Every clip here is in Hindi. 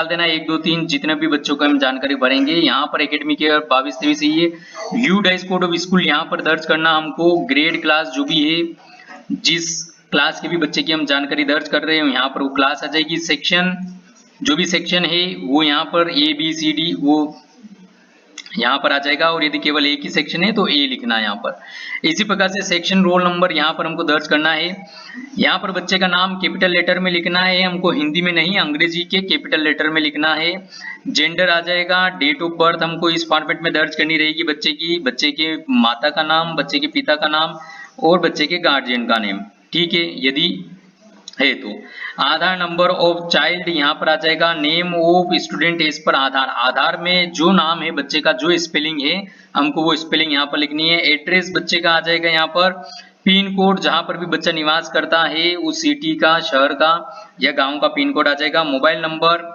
डाल देना 1 2 3 जितने भी बच्चों को हम जानकारी भरेंगे। यहाँ पर एकेडमिक ईयर 22-23 है ये view dash code of school यहाँ पर दर्ज करना हमको, ग्रेड क्लास जो भी है जिस क्लास के भी बच्चे की हम जानकारी दर्ज कर रहे हैं यहाँ पर वो क्लास आ जाएगी। सेक्शन जो भी सेक्शन है वो यहाँ पर ABCD वो यहाँ पर आ जाएगा, और यदि केवल एक ही सेक्शन है तो ए लिखना है यहाँ पर। इसी प्रकार से सेक्शन रोल नंबर यहाँ पर हमको दर्ज करना है। यहाँ पर बच्चे का नाम कैपिटल लेटर में लिखना है हमको, हिंदी में नहीं अंग्रेजी के कैपिटल लेटर में लिखना है। जेंडर आ जाएगा, डेट ऑफ बर्थ हमको इस फॉर्मेट में दर्ज करनी रहेगी बच्चे की, बच्चे के माता का नाम, बच्चे के पिता का नाम और बच्चे के गार्जियन का नेम, ठीक है यदि है तो। आधार नंबर ऑफ चाइल्ड यहाँ पर आ जाएगा, name of student as per आधार, आधार में जो नाम है बच्चे का जो स्पेलिंग है हमको वो स्पेलिंग यहाँ पर लिखनी है। एड्रेस बच्चे का आ जाएगा यहाँ पर, पिन कोड जहां पर भी बच्चा निवास करता है उस सिटी का, शहर का या गांव का पिन कोड आ जाएगा। Mobile number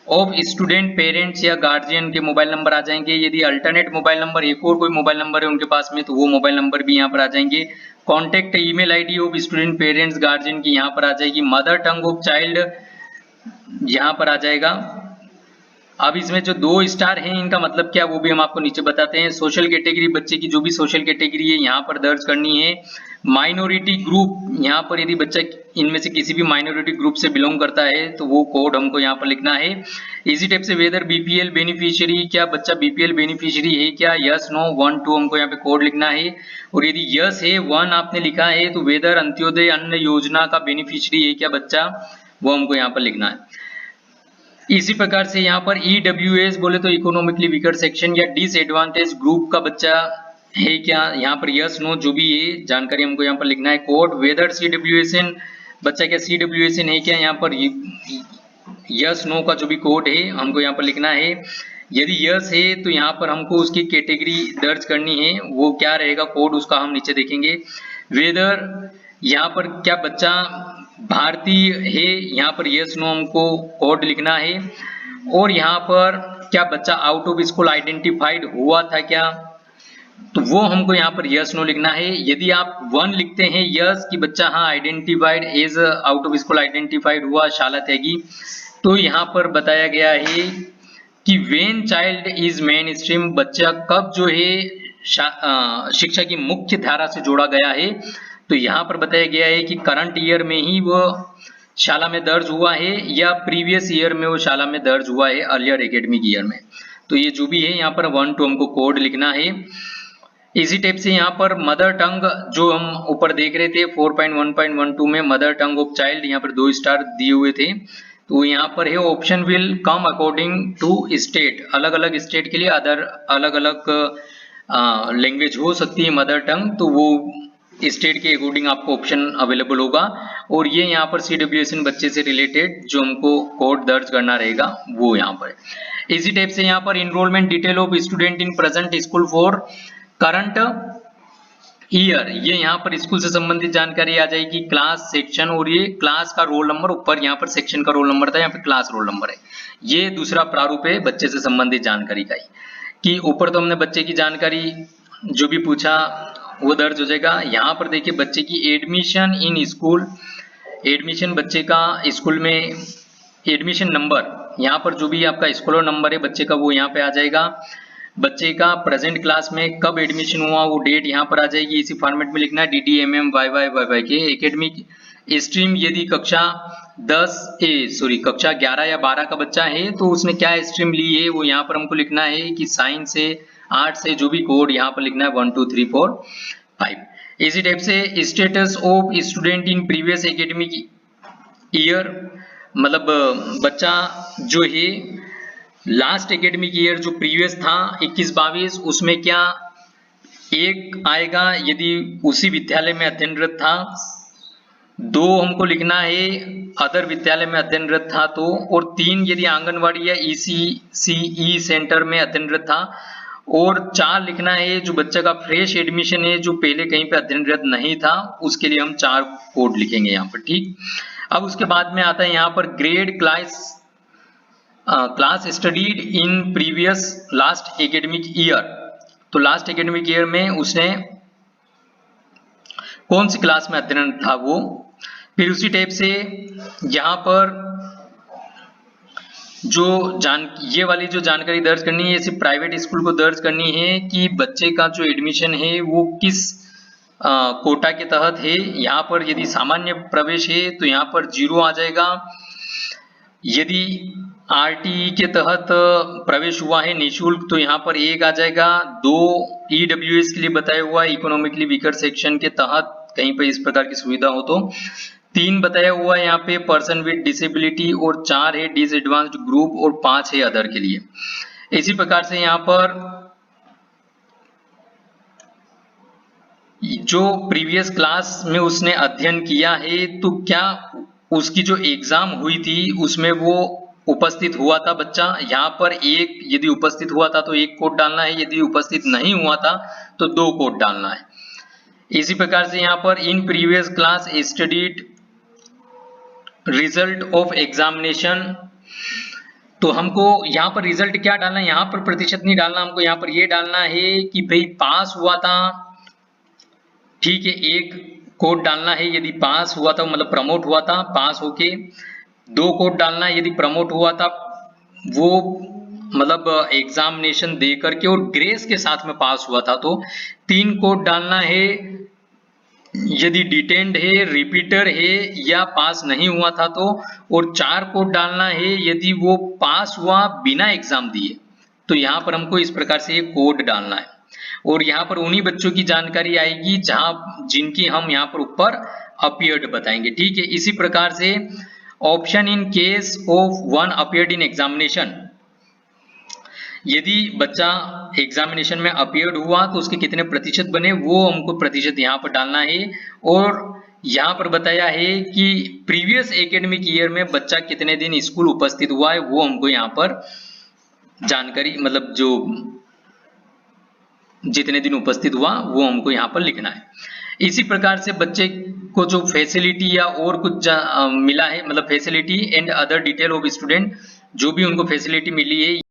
of student parents या गार्जियन के मोबाइल नंबर आ जाएंगे। यदि अल्टरनेट मोबाइल नंबर एक और कोई मोबाइल नंबर है उनके पास में तो वो मोबाइल नंबर भी यहाँ पर आ जाएंगे। Contact email ID of student parents guardian की यहाँ पर आ जाएगी। मदर टंग ऑफ चाइल्ड यहाँ पर आ जाएगा। अब इसमें जो 2 स्टार हैं इनका मतलब क्या वो भी हम आपको नीचे बताते हैं। सोशल कैटेगरी बच्चे की जो भी सोशल कैटेगरी है यहाँ पर दर्ज करनी है। माइनॉरिटी ग्रुप यहाँ पर यदि बच्चा इनमें से किसी भी माइनॉरिटी ग्रुप से बिलोंग करता है तो वो कोड हमको यहाँ पर लिखना है। इसी टाइप से वेदर बीपीएल बेनिफिशियरी, क्या बच्चा बीपीएल बेनिफिशियरी है क्या, यस नो 1 2 हमको यहाँ पे कोड लिखना है। और यदि यस है 1 आपने लिखा है तो वेदर अंत्योदय अन्न योजना का बेनिफिशियरी है क्या बच्चा, वो हमको यहाँ पर लिखना है। इसी प्रकार से यहाँ पर EWS बोले तो इकोनॉमिकली वीकर सेक्शन या डिसएडवांटेज ग्रुप का बच्चा है क्या, यहाँ पर यस नो जो भी है जानकारी हमको यहाँ पर लिखना है। कोड वेदर CWSN बच्चा क्या CWSN है क्या, यहाँ पर यस नो का जो भी कोड है हमको यहाँ पर लिखना है। यदि यस है तो यहाँ पर हमको उसकी कैटेगरी दर्ज करनी है, वो क्या रहेगा कोड उसका हम नीचे देखेंगे। वेदर यहाँ पर क्या बच्चा भारतीय है, यहाँ पर यस नो हमको कोड लिखना है। और यहाँ पर क्या बच्चा आउट ऑफ स्कूल आइडेंटिफाइड हुआ था क्या, तो वो हमको यहाँ पर यस नो लिखना है। यदि आप 1 लिखते हैं यस कि बच्चा हाँ identified as out of school identified हुआ, शाला त्यागी, तो यहाँ पर बताया गया है कि when child is main stream बच्चा कब जो है शिक्षा की मुख्य धारा से जोड़ा गया है, तो यहाँ पर बताया गया है कि करंट ईयर में ही वो शाला में दर्ज हुआ है या प्रीवियस ईयर में वो शाला में दर्ज हुआ है अर्लियर एकेडमिक ईयर में। तो ये जो भी है यहाँ पर 1 2 हमको कोड लिखना है। इसी टाइप से यहाँ पर मदर टंग जो हम ऊपर देख रहे थे 4.1.12 में मदर टंग ऑफ चाइल्ड यहाँ पर 2 स्टार दिए हुए थे, तो यहाँ पर है option will come according to state, अलग अलग स्टेट के लिए अलग अलग लैंग्वेज हो सकती है मदर टंग, तो वो स्टेट के अकॉर्डिंग आपको ऑप्शन अवेलेबल होगा। और ये यहाँ पर CWSN बच्चे से रिलेटेड जो हमको कोड दर्ज करना रहेगा वो यहाँ पर। इसी टाइप से यहाँ पर enrolment detail of student in present school for current year, ये यहाँ पर स्कूल से संबंधित जानकारी आ जाएगी, क्लास सेक्शन और ये क्लास का रोल नंबर, ऊपर यहाँ पर सेक्शन का रोल नंबर था, यहाँ पे क्लास रोल नंबर है। ये दूसरा प्रारूप है बच्चे से संबंधित जानकारी का ही, कि ऊपर तो हमने बच्चे की जानकारी जो भी पूछा वो दर्ज हो जाएगा। यहाँ पर देखिए बच्चे की एडमिशन इन स्कूल, एडमिशन बच्चे का स्कूल में एडमिशन नंबर, यहाँ पर जो भी आपका स्कॉलर नंबर है बच्चे का वो यहाँ पे आ जाएगा। बच्चे का प्रेजेंट क्लास में कब एडमिशन हुआ वो डेट यहाँ पर आ जाएगी, इसी फॉर्मेट में लिखना है। DDMMYY के एकेडमिक स्ट्रीम यदि कक्षा 11 या 12 का बच्चा है तो उसने क्या स्ट्रीम ली है वो यहाँ पर हमको लिखना है कि साइंस से, आर्ट्स से, जो भी कोड यहाँ पर लिखना है 1 2 3 4 5। इसी टाइप से status of student in previous academic year, मतलब बच्चा जो है लास्ट एकेडमिक ईयर जो प्रीवियस था 21-22 उसमें क्या एक आएगा यदि उसी विद्यालय में अध्ययनरत था, 2 हमको लिखना है अदर विद्यालय में अध्ययनरत था तो, और 3 यदि आंगनवाड़ी या ECCE सेंटर में अध्ययनरत था, और 4 लिखना है जो बच्चा का फ्रेश एडमिशन है जो पहले कहीं पे अध्ययनरत नहीं था, उसके लिए हम 4 कोड लिखेंगे यहाँ पर, ठीक। अब उसके बाद में आता है यहाँ पर grade class studied in previous last academic year, तो लास्ट एकेडमिक ईयर में उसने कौन सी क्लास में अध्ययन था वो। फिर उसी टाइप से यहाँ पर ये वाली जो जानकारी दर्ज करनी है, सिर्फ प्राइवेट स्कूल को दर्ज करनी है कि बच्चे का जो एडमिशन है वो किस कोटा के तहत है। यहाँ पर यदि सामान्य प्रवेश है तो यहाँ पर 0 आ जाएगा। यदि आरटीई के तहत प्रवेश हुआ है निःशुल्क तो यहाँ पर 1 आ जाएगा। 2 ईडब्ल्यूएस के लिए बताया हुआ इकोनॉमिकली वीकर सेक्शन के तहत कहीं पर इस प्रकार की सुविधा हो तो 3 बताया हुआ है यहाँ पे पर्सन विद डिसेबिलिटी, और 4 है डिसएडवांस्ड ग्रुप, और 5 है अदर के लिए। इसी प्रकार से यहाँ पर जो प्रीवियस क्लास में उसने अध्ययन किया है तो क्या उसकी जो एग्जाम हुई थी उसमें वो उपस्थित हुआ था बच्चा। यहाँ पर 1 यदि उपस्थित हुआ था तो 1 कोड डालना है, यदि उपस्थित नहीं हुआ था तो 2 कोड डालना है। इसी प्रकार से यहाँ पर in previous class studied result of examination, तो हमको यहाँ पर रिजल्ट क्या डालना है, यहाँ पर प्रतिशत नहीं डालना, हमको यहाँ पर ये डालना है कि भाई पास हुआ था, ठीक है। 1 कोड डालना है यदि पास हुआ था, मतलब प्रमोट हुआ था पास होके। 2 कोड डालना है यदि प्रमोट हुआ था वो मतलब एग्जामिनेशन दे करके और ग्रेस के साथ में पास हुआ था तो। 3 कोड डालना है यदि डिटेंड है, रिपीटर है या पास नहीं हुआ था तो। और 4 कोड डालना है यदि वो पास हुआ बिना एग्जाम दिए। तो यहाँ पर हमको इस प्रकार से ये कोड डालना है, और यहाँ पर उन्हीं बच्चों की जानकारी आएगी जिनकी हम यहाँ पर ऊपर अपीयर्ड बताएंगे, ठीक है। इसी प्रकार से option in case of 1 appeared in examination, यदि बच्चा एग्जामिनेशन में अपीयर्ड हुआ तो उसके कितने प्रतिशत बने वो हमको प्रतिशत यहाँ पर डालना है। और यहाँ पर बताया है कि प्रीवियस एकेडमिक ईयर में बच्चा कितने दिन स्कूल उपस्थित हुआ है वो हमको यहाँ पर जानकारी, मतलब जो जितने दिन उपस्थित हुआ वो हमको यहाँ पर लिखना है। इसी प्रकार से बच्चे को जो फैसिलिटी या और कुछ मिला है, मतलब facility and other detail of student, जो भी उनको फैसिलिटी मिली है